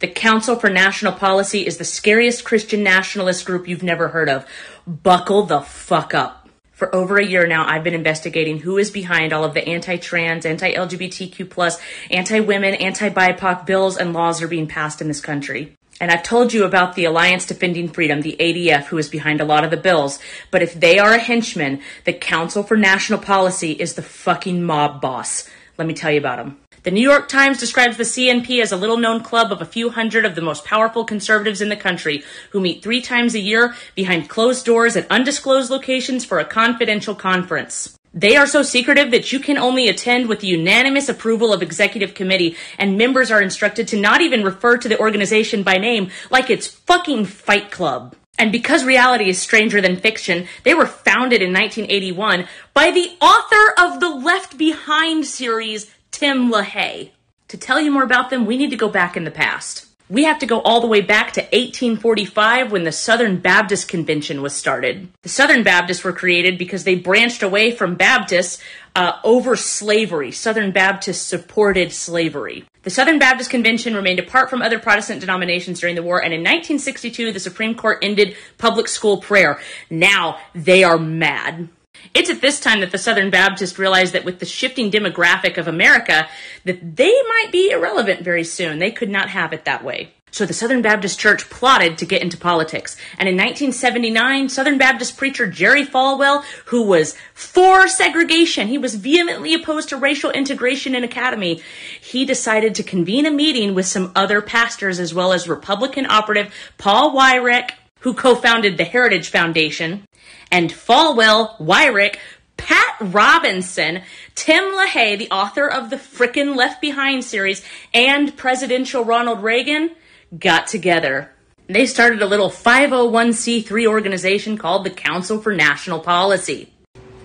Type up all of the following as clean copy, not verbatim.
The Council for National Policy is the scariest Christian nationalist group you've never heard of. Buckle the fuck up. For over a year now, I've been investigating who is behind all of the anti-trans, anti-LGBTQ+, anti-women, anti-BIPOC bills and laws that are being passed in this country. And I've told you about the Alliance Defending Freedom, the ADF, who is behind a lot of the bills. But if they are a henchman, the Council for National Policy is the fucking mob boss. Let me tell you about them. The New York Times describes the CNP as a little-known club of a few hundred of the most powerful conservatives in the country who meet 3 times a year behind closed doors at undisclosed locations for a confidential conference. They are so secretive that you can only attend with the unanimous approval of executive committee, and members are instructed to not even refer to the organization by name like it's fucking Fight Club. And because reality is stranger than fiction, they were founded in 1981 by the author of the Left Behind series, Tim LaHaye. To tell you more about them, we need to go back in the past. We have to go all the way back to 1845 when the Southern Baptist Convention was started. The Southern Baptists were created because they branched away from Baptists over slavery. Southern Baptists supported slavery. The Southern Baptist Convention remained apart from other Protestant denominations during the war, and in 1962, the Supreme Court ended public school prayer. Now they are mad. It's at this time that the Southern Baptists realized that with the shifting demographic of America, that they might be irrelevant very soon. They could not have it that way. So the Southern Baptist Church plotted to get into politics. And in 1979, Southern Baptist preacher Jerry Falwell, who was for segregation, he was vehemently opposed to racial integration in academy, he decided to convene a meeting with some other pastors as well as Republican operative Paul Weyrich, who co-founded the Heritage Foundation, and Falwell, Weyrich, Pat Robinson, Tim LaHaye, the author of the frickin' Left Behind series, and presidential Ronald Reagan got together. They started a little 501c3 organization called the Council for National Policy,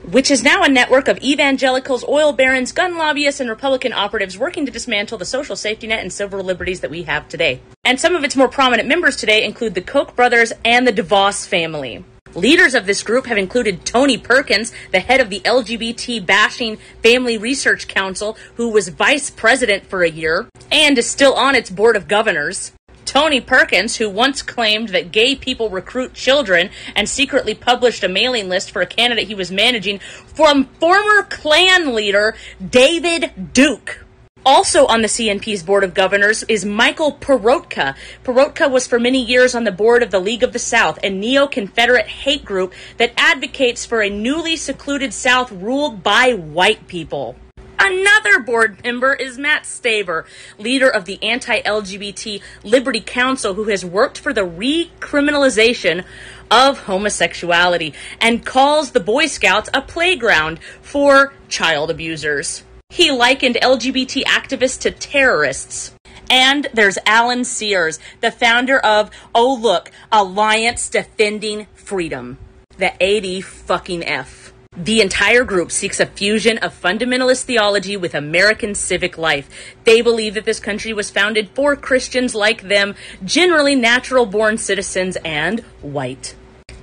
which is now a network of evangelicals, oil barons, gun lobbyists, and Republican operatives working to dismantle the social safety net and civil liberties that we have today. And some of its more prominent members today include the Koch brothers and the DeVos family. Leaders of this group have included Tony Perkins, the head of the LGBT-bashing Family Research Council, who was vice president for a year and is still on its board of governors. Tony Perkins, who once claimed that gay people recruit children and secretly published a mailing list for a candidate he was managing from former Klan leader David Duke. Also on the CNP's board of governors is Michael Perotka. Perotka was for many years on the board of the League of the South, a neo-Confederate hate group that advocates for a newly secluded South ruled by white people. Another board member is Matt Staver, leader of the anti-LGBT Liberty Council, who has worked for the recriminalization of homosexuality and calls the Boy Scouts a playground for child abusers. He likened LGBT activists to terrorists. And there's Alan Sears, the founder of, oh look, Alliance Defending Freedom, the AD-fucking-F. The entire group seeks a fusion of fundamentalist theology with American civic life. They believe that this country was founded for Christians like them, generally natural-born citizens and white.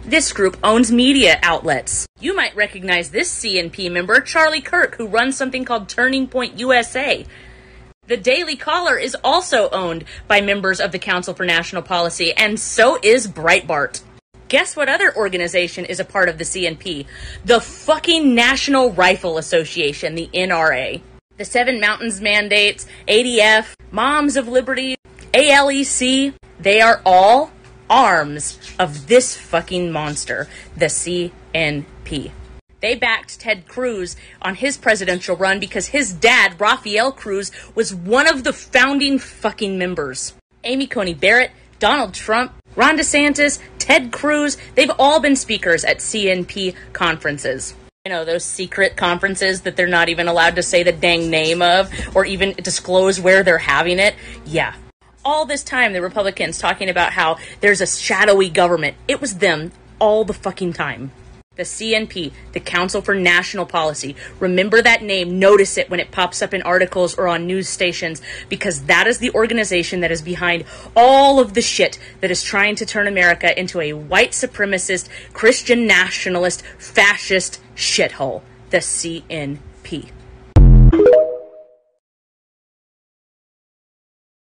This group owns media outlets. You might recognize this CNP member, Charlie Kirk, who runs something called Turning Point USA. The Daily Caller is also owned by members of the Council for National Policy, and so is Breitbart. Guess what other organization is a part of the CNP? The fucking National Rifle Association, the NRA. The Seven Mountains Mandates, ADF, Moms of Liberty, ALEC, they are all arms of this fucking monster, the CNP. They backed Ted Cruz on his presidential run because his dad, Rafael Cruz, was one of the founding fucking members. Amy Coney Barrett, Donald Trump, Ron DeSantis, Ted Cruz, they've all been speakers at CNP conferences. You know, those secret conferences that they're not even allowed to say the dang name of or even disclose where they're having it. Yeah. All this time, the Republicans talking about how there's a shadowy government. It was them all the fucking time. The CNP, the Council for National Policy. Remember that name. Notice it when it pops up in articles or on news stations, because that is the organization that is behind all of the shit that is trying to turn America into a white supremacist, Christian nationalist, fascist shithole. The CNP.